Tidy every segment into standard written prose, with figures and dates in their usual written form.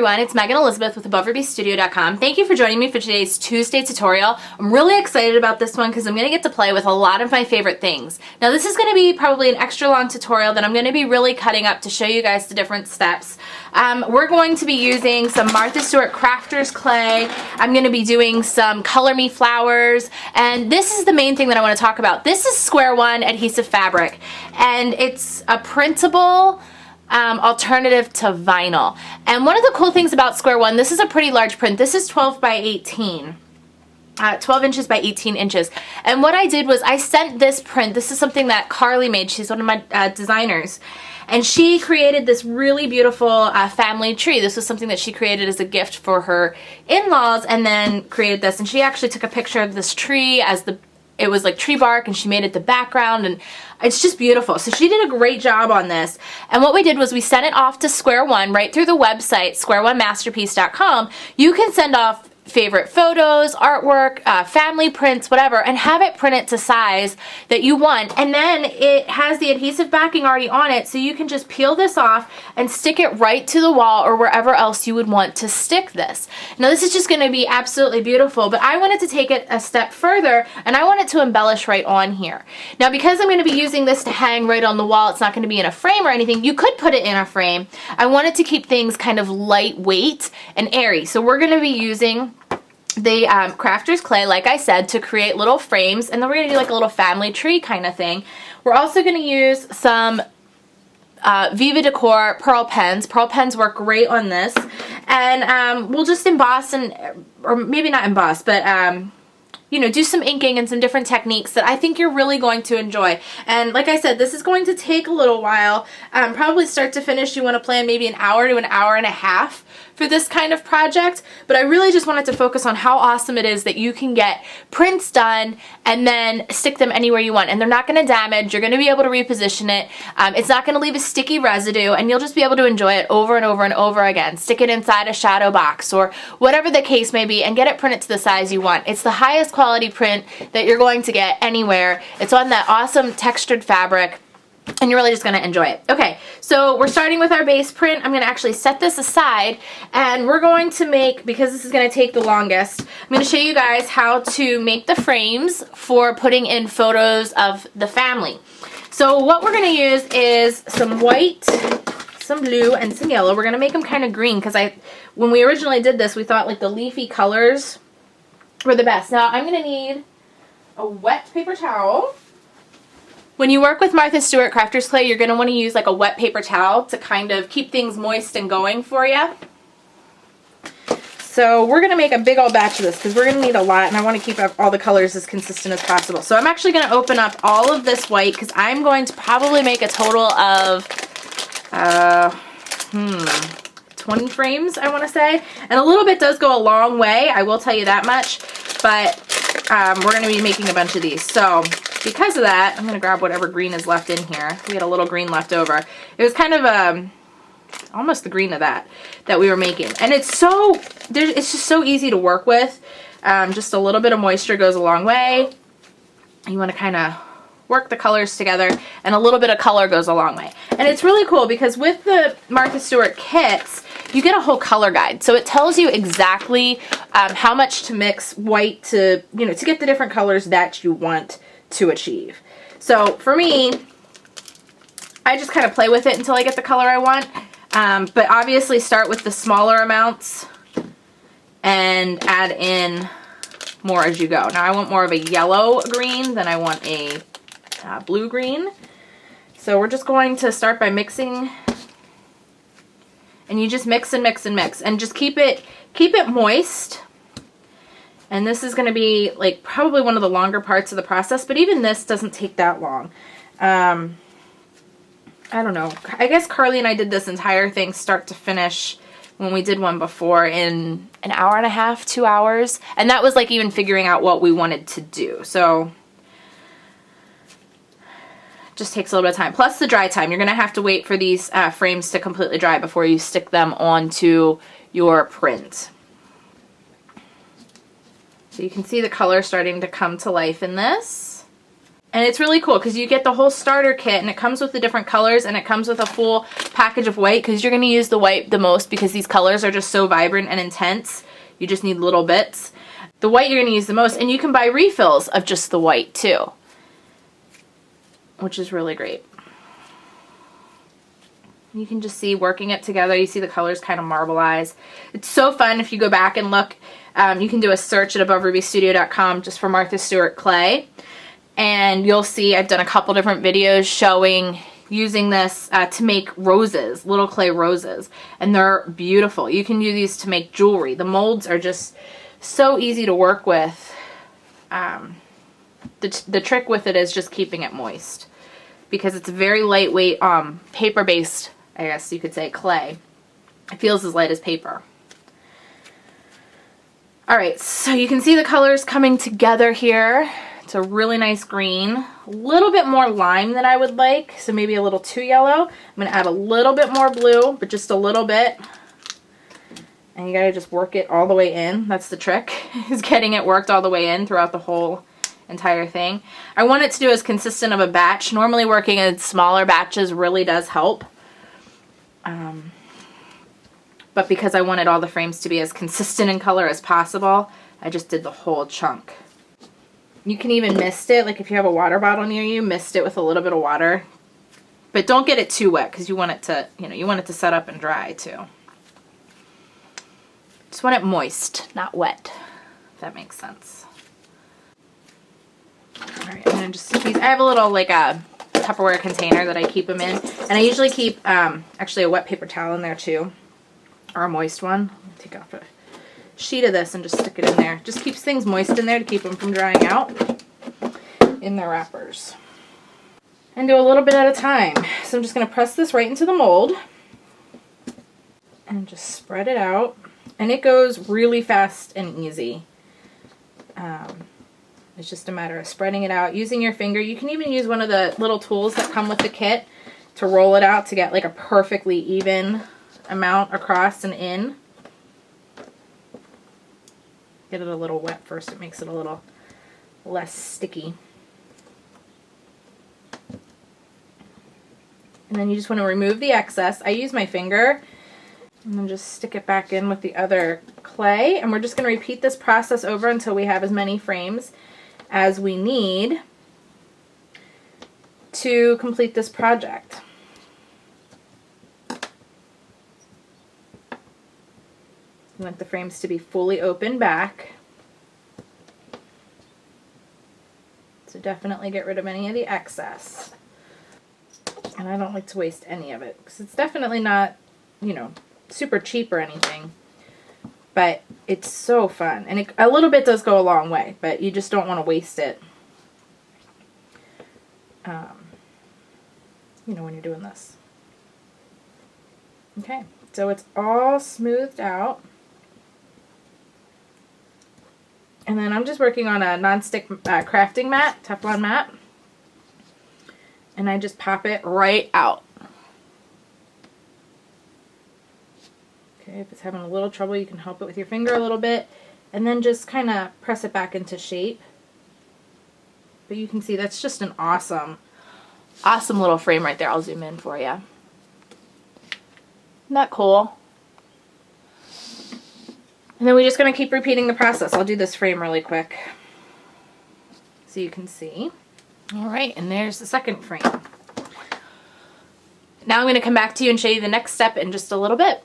everyone, it's Megan Elizabeth with AboveRubyStudio.com. Thank you for joining me for today's Tuesday tutorial. I'm really excited about this one because I'm going to get to play with a lot of my favorite things. Now this is going to be probably an extra long tutorial that I'm going to be really cutting up to show you guys the different steps. We're going to be using some Martha Stewart Crafter's Clay. I'm going to be doing some Color Me flowers, and this is the main thing that I want to talk about. This is Square One adhesive fabric, and it's a printable alternative to vinyl. And one of the cool things about Square One, this is a pretty large print. This is 12 by 18. 12 inches by 18 inches. And what I did was I sent this print. This is something that Carly made. She's one of my designers. And she created this really beautiful family tree. This was something that she created as a gift for her in-laws and then created this. And she actually took a picture of this tree as it was like tree bark, and she made it the background, and it's just beautiful. So she did a great job on this. And what we did was we sent it off to Square One right through the website, squareonemasterpiece.com. You can send off favorite photos, artwork, family prints, whatever, and have it printed to size that you want. And then it has the adhesive backing already on it, so you can just peel this off and stick it right to the wall or wherever else you would want to stick this. Now this is just going to be absolutely beautiful, but I wanted to take it a step further, and I wanted to embellish right on here. Now because I'm going to be using this to hang right on the wall, it's not going to be in a frame or anything. You could put it in a frame. I wanted to keep things kind of lightweight and airy, so we're going to be using the crafter's clay, like I said, to create little frames, and then we're going to do like a little family tree kind of thing. We're also going to use some Viva Decor pearl pens. Pearl pens work great on this, and we'll just emboss or maybe not emboss, but you know, do some inking and some different techniques that I think you're really going to enjoy. And like I said, this is going to take a little while. Probably start to finish, you want to plan maybe an hour to an hour and a half for this kind of project, but I really just wanted to focus on how awesome it is that you can get prints done and then stick them anywhere you want, and they're not going to damage. You're going to be able to reposition it. It's not going to leave a sticky residue, and you'll just be able to enjoy it over and over and over again. Stick it inside a shadow box or whatever the case may be and get it printed to the size you want. It's the highest quality print that you're going to get anywhere. It's on that awesome textured fabric, and you're really just going to enjoy it. Okay, so we're starting with our base print. I'm going to actually set this aside, and we're going to make, because this is going to take the longest, I'm going to show you guys how to make the frames for putting in photos of the family. So what we're going to use is some white, some blue, and some yellow. We're going to make them kind of green because when we originally did this, we thought like the leafy colors were the best. Now I'm going to need a wet paper towel. When you work with Martha Stewart Crafter's Clay, you're going to want to use like a wet paper towel to kind of keep things moist and going for you. So we're going to make a big old batch of this because we're going to need a lot, and I want to keep all the colors as consistent as possible. So I'm actually going to open up all of this white because I'm going to probably make a total of 20 frames, I want to say. And a little bit does go a long way, I will tell you that much, but we're going to be making a bunch of these. So because of that, I'm going to grab whatever green is left in here. We had a little green left over. It was kind of almost the green of that we were making. And it's just so easy to work with. Just a little bit of moisture goes a long way. You want to kind of work the colors together, and a little bit of color goes a long way. And it's really cool because with the Martha Stewart kits, you get a whole color guide. So it tells you exactly how much to mix white to get the different colors that you want to achieve. So for me, I just kind of play with it until I get the color I want, but obviously start with the smaller amounts and add in more as you go. Now I want more of a yellow green than I want a blue green, so we're just going to start by mixing, and you just mix and mix and mix, and just keep it moist. And this is going to be like probably one of the longer parts of the process, but even this doesn't take that long. I don't know. I guess Carly and I did this entire thing start to finish when we did one before in an hour and a half, 2 hours. And that was like even figuring out what we wanted to do. So it just takes a little bit of time. Plus the dry time. You're going to have to wait for these frames to completely dry before you stick them onto your print. So you can see the color starting to come to life in this. And it's really cool because you get the whole starter kit, and it comes with the different colors, and it comes with a full package of white because you're going to use the white the most because these colors are just so vibrant and intense. You just need little bits. The white you're going to use the most, and you can buy refills of just the white too, which is really great. You can just see working it together. You see the colors kind of marbleize. It's so fun. If you go back and look, you can do a search at AboveRubyStudio.com just for Martha Stewart clay. And you'll see I've done a couple different videos showing using this to make roses, little clay roses. And they're beautiful. You can use these to make jewelry. The molds are just so easy to work with. The trick with it is just keeping it moist, because it's a very lightweight paper-based, I guess you could say, clay. It feels as light as paper. Alright, so you can see the colors coming together here. It's a really nice green. A little bit more lime than I would like, so maybe a little too yellow. I'm going to add a little bit more blue, but just a little bit. And you got to just work it all the way in. That's the trick, is getting it worked all the way in throughout the whole entire thing. I want it to do as consistent of a batch. Normally working in smaller batches really does help. But because I wanted all the frames to be as consistent in color as possible, I just did the whole chunk. You can even mist it, like if you have a water bottle near you, mist it with a little bit of water. But don't get it too wet because you want it to, you want it to set up and dry too. Just want it moist, not wet, if that makes sense. Alright, I'm going to just use, I have a little like a Tupperware container that I keep them in. And I usually keep actually a wet paper towel in there too, or a moist one. Take off a sheet of this and just stick it in there. Just keeps things moist in there to keep them from drying out in their wrappers. And do a little bit at a time. So I'm just going to press this right into the mold and just spread it out. And it goes really fast and easy. It's just a matter of spreading it out, using your finger. You can even use one of the little tools that come with the kit to roll it out to get like a perfectly even amount across and in. Get it a little wet first, it makes it a little less sticky. And then you just want to remove the excess. I use my finger and then just stick it back in with the other clay. And we're just going to repeat this process over until we have as many frames as we need to complete this project. You want the frames to be fully open back. So definitely get rid of any of the excess. And I don't like to waste any of it because it's definitely not, super cheap or anything. But it's so fun. And a little bit does go a long way, but you just don't want to waste it. When you're doing this. Okay, so it's all smoothed out. And then I'm just working on a non-stick crafting mat, Teflon mat. And I just pop it right out. Okay, if it's having a little trouble, you can help it with your finger a little bit. And then just kind of press it back into shape. But you can see that's just an awesome little frame right there. I'll zoom in for you. Isn't that cool? And then we're just going to keep repeating the process. I'll do this frame really quick so you can see. All right, and there's the second frame. Now I'm going to come back to you and show you the next step in just a little bit.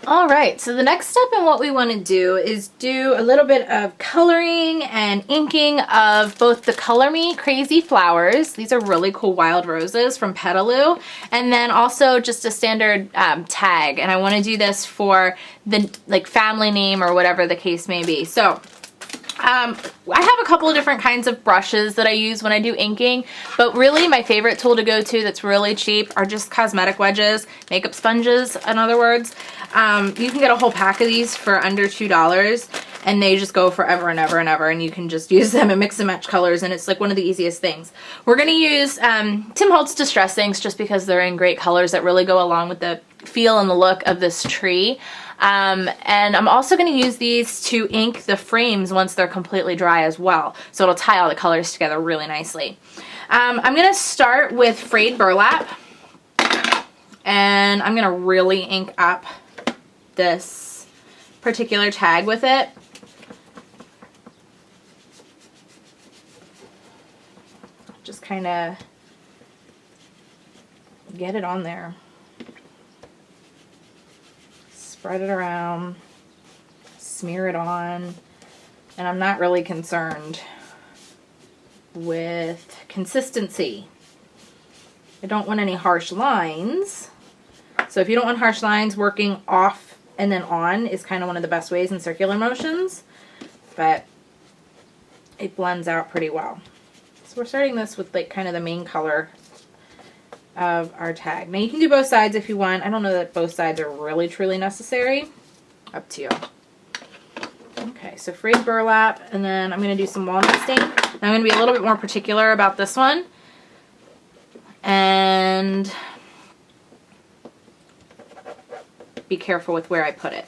All right, so the next step in what we want to do is do a little bit of coloring and inking of both the Color Me Crazy Flowers. These are really cool wild roses from Petaloo. And then also just a standard tag. And I want to do this for the family name or whatever the case may be. So I have a couple of different kinds of brushes that I use when I do inking, but really my favorite tool to go to that's really cheap are just cosmetic wedges, makeup sponges, in other words. You can get a whole pack of these for under $2, and they just go forever and ever and ever, and you can just use them and mix and match colors, and it's like one of the easiest things. We're going to use Tim Holtz Distress Inks just because they're in great colors that really go along with the feel and the look of this tree. And I'm also going to use these to ink the frames once they're completely dry as well, so it'll tie all the colors together really nicely. I'm going to start with frayed burlap, and I'm going to really ink up this particular tag with it. Just kind of get it on there. Spread it around, smear it on, and I'm not really concerned with consistency. I don't want any harsh lines. So if you don't want harsh lines, working off and then on is kind of one of the best ways in circular motions, but it blends out pretty well. So we're starting this with like kind of the main color of our tag. Now you can do both sides if you want. I don't know that both sides are really truly necessary. Up to you. Okay, so frayed burlap, and then I'm going to do some walnut stain. Now I'm going to be a little bit more particular about this one, and be careful with where I put it.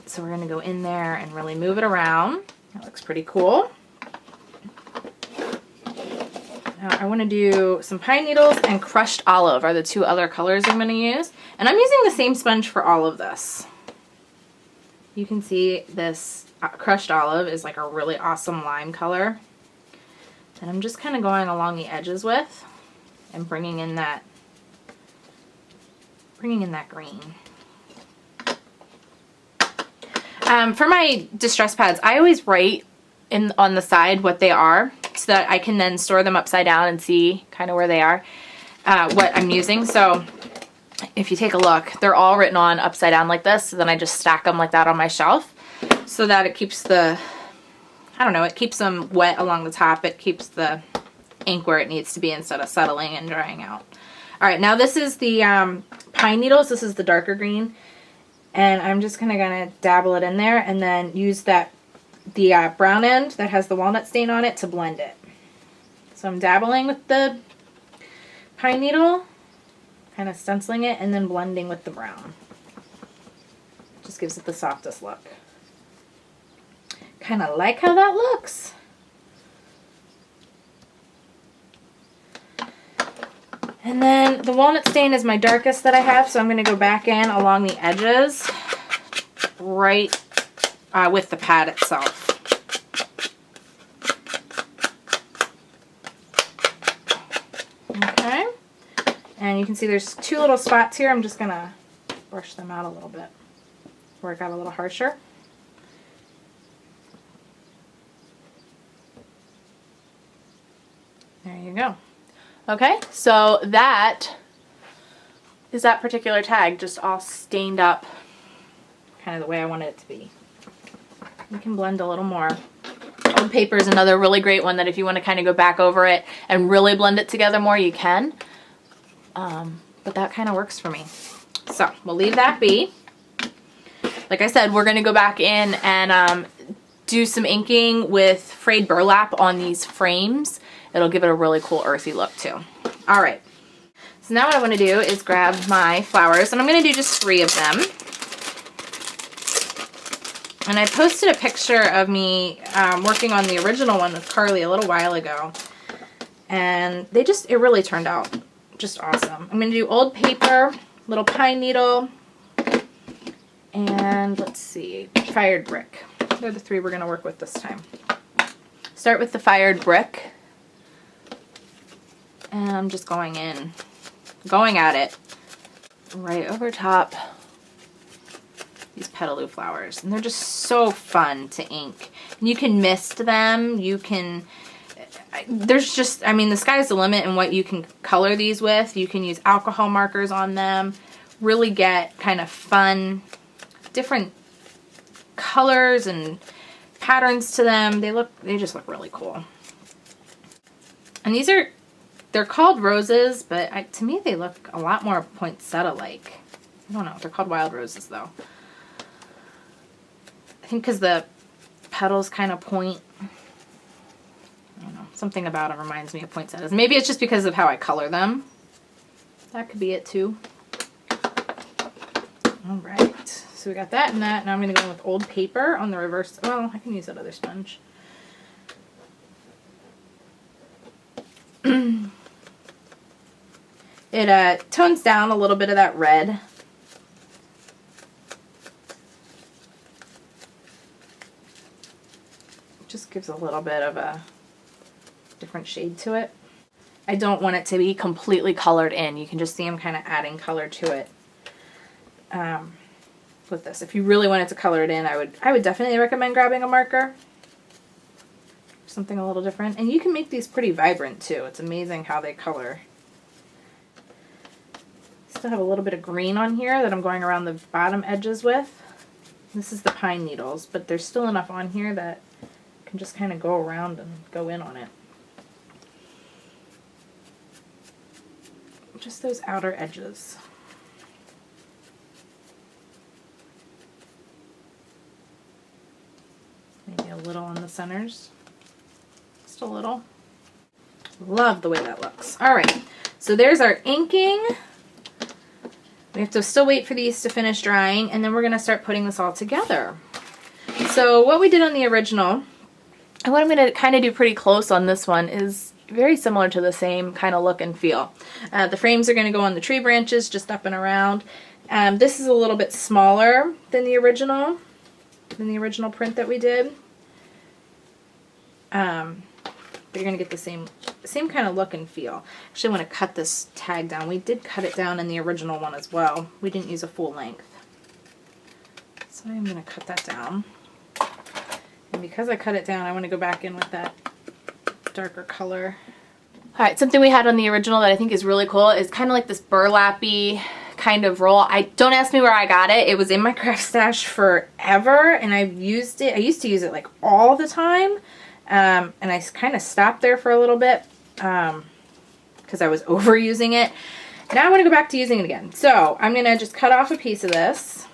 So we're going to go in there and really move it around. That looks pretty cool. Now I want to do some pine needles and crushed olive are the two other colors I'm going to use. And I'm using the same sponge for all of this. You can see this crushed olive is like a really awesome lime color. And I'm just kind of going along the edges with and bringing in that green. For my distress pads, I always write on the side what they are, so that I can then store them upside down and see kind of where they are, what I'm using. So if you take a look, they're all written on upside down like this, so then I just stack them like that on my shelf so that it keeps the, I don't know, it keeps them wet along the top. It keeps the ink where it needs to be instead of settling and drying out. All right, now this is the pine needles. This is the darker green, and I'm just gonna dabble it in there and then use the brown end that has the walnut stain on it to blend it. So I'm dabbling with the pine needle, kind of stenciling it, and then blending with the brown. Just gives it the softest look. Kind of like how that looks. And then the walnut stain is my darkest that I have, so I'm going to go back in along the edges right with the pad itself. Okay, and you can see there's two little spots here. I'm just going to brush them out a little bit where it got a little harsher. There you go. Okay, so that is that particular tag just all stained up kind of the way I wanted it to be. You can blend a little more. Old paper is another really great one that if you want to kind of go back over it and really blend it together more, you can. But that kind of works for me. So we'll leave that be. Like I said, we're going to go back in and do some inking with frayed burlap on these frames. It'll give it a really cool earthy look too. All right. So now what I want to do is grab my flowers, and I'm going to do just 3 of them. And I posted a picture of me working on the original one with Carly a little while ago. And it really turned out just awesome. I'm going to do old paper, little pine needle, and let's see, fired brick. They're the 3 we're going to work with this time. Start with the fired brick. And I'm just going at it right over top these petaloo flowers. And they're just so fun to ink. And you can mist them. You can, there's just, I mean, the sky's the limit in what you can color these with. You can use alcohol markers on them. Really get kind of fun, different colors and patterns to them. They just look really cool. And they're called roses, but to me they look a lot more poinsettia-like. I don't know. They're called wild roses, though. I think because the petals kind of point. I don't know, something about it reminds me of poinsettias. Maybe it's just because of how I color them. That could be it too. All right, so we got that and that. Now I'm going to go in with old paper on the reverse. Well, I can use that other sponge. It tones down a little bit of that red. Just gives a little bit of a different shade to it. I don't want it to be completely colored in. You can just see I'm kind of adding color to it with this. If you really wanted to color it in, I would definitely recommend grabbing a marker. Something a little different. And you can make these pretty vibrant too. It's amazing how they color. Still have a little bit of green on here that I'm going around the bottom edges with. This is the pine needles, but there's still enough on here that I can just kind of go around and go in on it. Just those outer edges. Maybe a little on the centers. Just a little. Love the way that looks. All right, so there's our inking. We have to still wait for these to finish drying, and then we're going to start putting this all together. So what we did on the original, and what I'm going to kind of do pretty close on this one, is very similar to the same kind of look and feel. The frames are going to go on the tree branches, just up and around. This is a little bit smaller than the original print that we did. But you're going to get the same kind of look and feel. Actually, I want to cut this tag down. We did cut it down in the original one as well. We didn't use a full length. So I'm going to cut that down. And because I cut it down, I want to go back in with that darker color. All right, something we had on the original that I think is really cool is kind of like this burlappy kind of roll. Don't ask me where I got it. It was in my craft stash forever, and I've used it. I used to use it like all the time. And I kind of stopped there for a little bit because I was overusing it. Now I want to go back to using it again. So I'm going to just cut off a piece of this.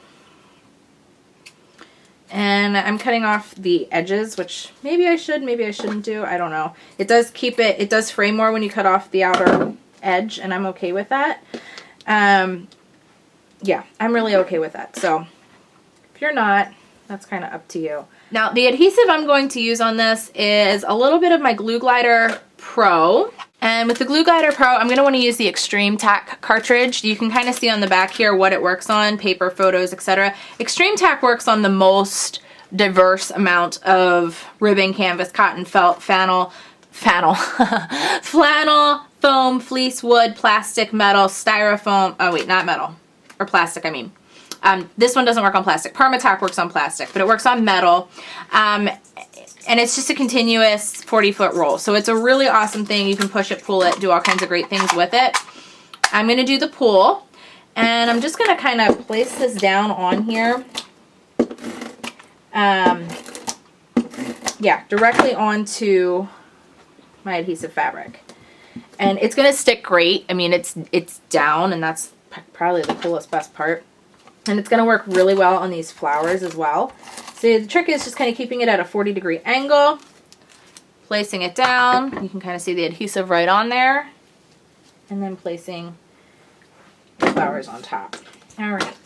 And I'm cutting off the edges, which maybe I should, maybe I shouldn't do. I don't know. It does keep it, it does frame more when you cut off the outer edge, and I'm okay with that. Yeah, I'm really okay with that. So if you're not, that's kind of up to you. Now, the adhesive I'm going to use on this is a little bit of my Glue Glider Pro. And with the Glue Glider Pro, I'm going to want to use the Extreme Tack cartridge. You can kind of see on the back here what it works on, paper, photos, etc. Extreme Tack works on the most diverse amount of ribbon, canvas, cotton, felt, flannel, foam, fleece, wood, plastic, metal, styrofoam, oh wait, not metal, or plastic, I mean. This one doesn't work on plastic. Permatack works on plastic, but it works on metal. And it's just a continuous 40-foot roll. So it's a really awesome thing. You can push it, pull it, do all kinds of great things with it. I'm going to do the pull, and I'm just going to kind of place this down on here. Yeah, directly onto my adhesive fabric. And it's going to stick great. I mean, it's down, and that's probably the coolest, best part. And it's going to work really well on these flowers as well. So the trick is just kind of keeping it at a 40-degree angle, placing it down. You can kind of see the adhesive right on there. And then placing the flowers on top. All right.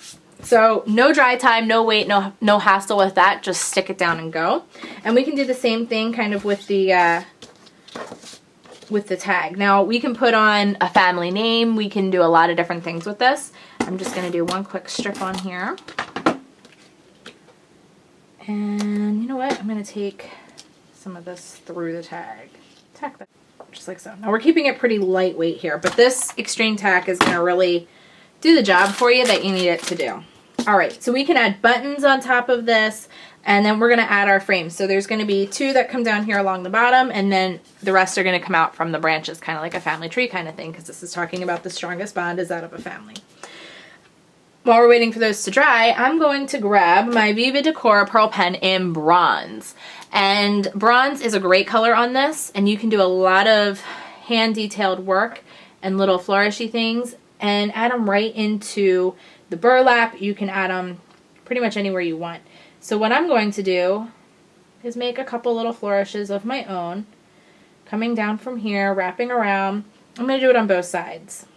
So no dry time, no wait, no hassle with that. Just stick it down and go. And we can do the same thing kind of with the tag. Now we can put on a family name. We can do a lot of different things with this. I'm just going to do one quick strip on here. And you know what? I'm going to take some of this through the tag. Tack that just like so. Now we're keeping it pretty lightweight here, but this Extreme Tack is going to really do the job for you that you need it to do. All right, so we can add buttons on top of this, and then we're going to add our frames. So there's going to be 2 that come down here along the bottom, and then the rest are going to come out from the branches, kind of like a family tree kind of thing, because this is talking about the strongest bond is that of a family. While we're waiting for those to dry, I'm going to grab my Viva Decor Pearl Pen in bronze. And bronze is a great color on this, and you can do a lot of hand-detailed work and little flourishy things, and add them right into the burlap. You can add them pretty much anywhere you want. So what I'm going to do is make a couple little flourishes of my own, coming down from here, wrapping around. I'm going to do it on both sides.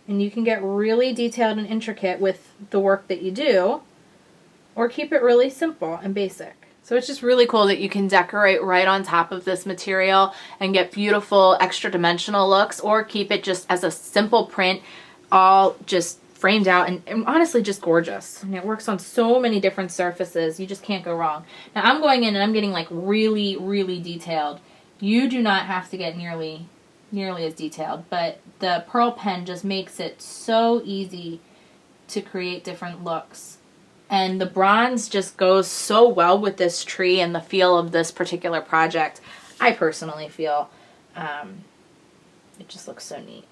And you can get really detailed and intricate with the work that you do, or keep it really simple and basic. So it's just really cool that you can decorate right on top of this material and get beautiful extra dimensional looks, or keep it just as a simple print, all just framed out and honestly just gorgeous. And it works on so many different surfaces. You just can't go wrong. Now I'm going in and I'm getting like really, really detailed. You do not have to get nearly as detailed, but the pearl pen just makes it so easy to create different looks. And the bronze just goes so well with this tree and the feel of this particular project. I personally feel it just looks so neat.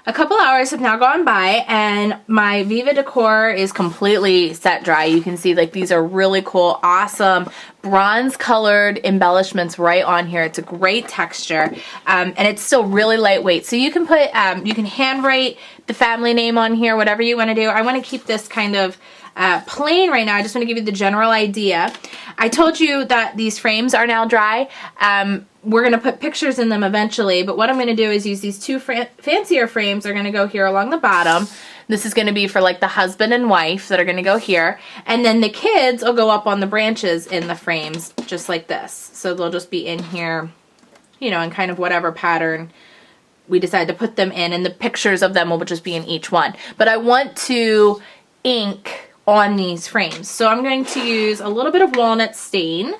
A couple hours have now gone by and my Viva Decor is completely set dry. You can see like these are really cool, awesome bronze colored embellishments right on here. It's a great texture and it's still really lightweight. So you can put, you can handwrite the family name on here, whatever you want to do. I want to keep this kind of plain right now. I just want to give you the general idea. I told you that these frames are now dry. We're going to put pictures in them eventually, but what I'm going to do is use these two fancier frames. They're going to go here along the bottom. This is going to be for like the husband and wife that are going to go here. And then the kids will go up on the branches in the frames just like this. So they'll just be in here, you know, in kind of whatever pattern we decide to put them in, and the pictures of them will just be in each one. But I want to ink on these frames. So I'm going to use a little bit of walnut stain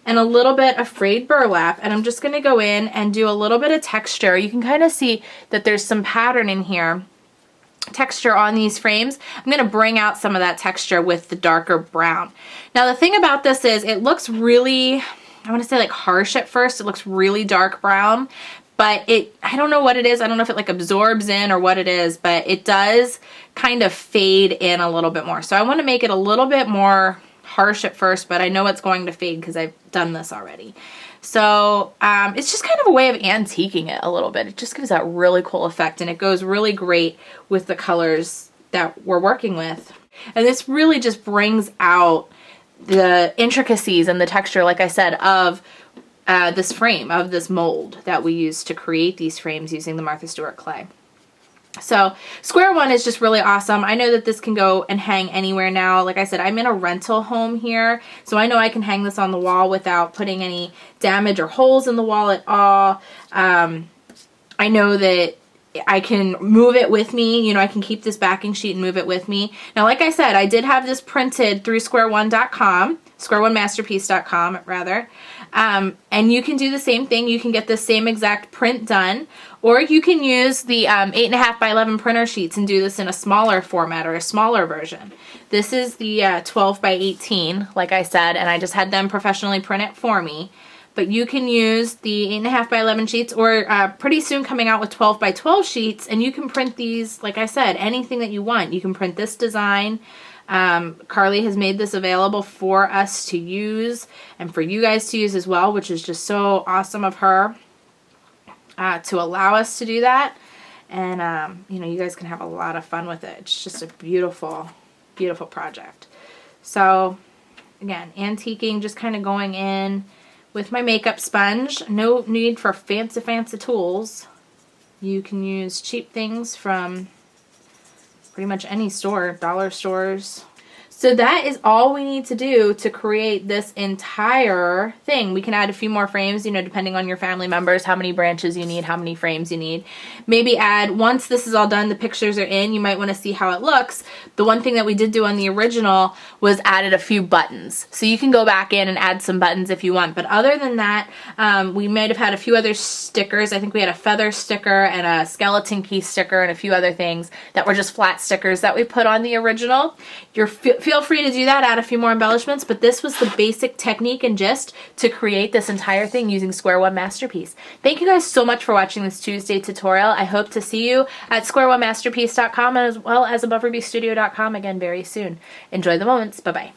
and a little bit of frayed burlap, and I'm just going to go in and do a little bit of texture. You can kind of see that there's some pattern in here, texture on these frames. I'm going to bring out some of that texture with the darker brown. Now the thing about this is it looks really, I want to say like harsh at first. It looks really dark brown, but I don't know what it is. I don't know if it like absorbs in or what it is, but it does kind of fade in a little bit more. So I want to make it a little bit more harsh at first, but I know it's going to fade because I've done this already. So it's just kind of a way of antiquing it a little bit. It just gives that really cool effect, and it goes really great with the colors that we're working with. And this really just brings out the intricacies and the texture, like I said, of this frame, of this mold that we use to create these frames using the Martha Stewart clay. So square one is just really awesome. I know that this can go and hang anywhere now. Like I said, I'm in a rental home here, so I know I can hang this on the wall without putting any damage or holes in the wall at all. I know that I can move it with me. You know, I can keep this backing sheet and move it with me. Now, like I said, I did have this printed through squareone.com, squareonemasterpiece.com rather. And you can do the same thing. You can get the same exact print done, or you can use the 8.5 by 11 printer sheets and do this in a smaller format or a smaller version. This is the 12 by 18, like I said, and I just had them professionally print it for me. But you can use the 8.5 by 11 sheets, or pretty soon coming out with 12 by 12 sheets, and you can print these, like I said, anything that you want. You can print this design. Carly has made this available for us to use and for you guys to use as well, which is just so awesome of her to allow us to do that. And, you know, you guys can have a lot of fun with it. It's just a beautiful, beautiful project. So, again, antiquing, just kind of going in with my makeup sponge. No need for fancy tools. You can use cheap things from pretty much any store, dollar stores. So that is all we need to do to create this entire thing. We can add a few more frames, you know, depending on your family members, how many branches you need, how many frames you need. Maybe add, once this is all done, the pictures are in, you might want to see how it looks. The one thing that we did do on the original was added a few buttons. So you can go back in and add some buttons if you want. But other than that, we might have had a few other stickers. I think we had a feather sticker and a skeleton key sticker and a few other things that were just flat stickers that we put on the original. Feel free to do that, add a few more embellishments, but this was the basic technique and gist to create this entire thing using Square One Masterpiece. Thank you guys so much for watching this Tuesday tutorial. I hope to see you at squareonemasterpiece.com as well as aboverubystudio.com again very soon. Enjoy the moments. Bye-bye.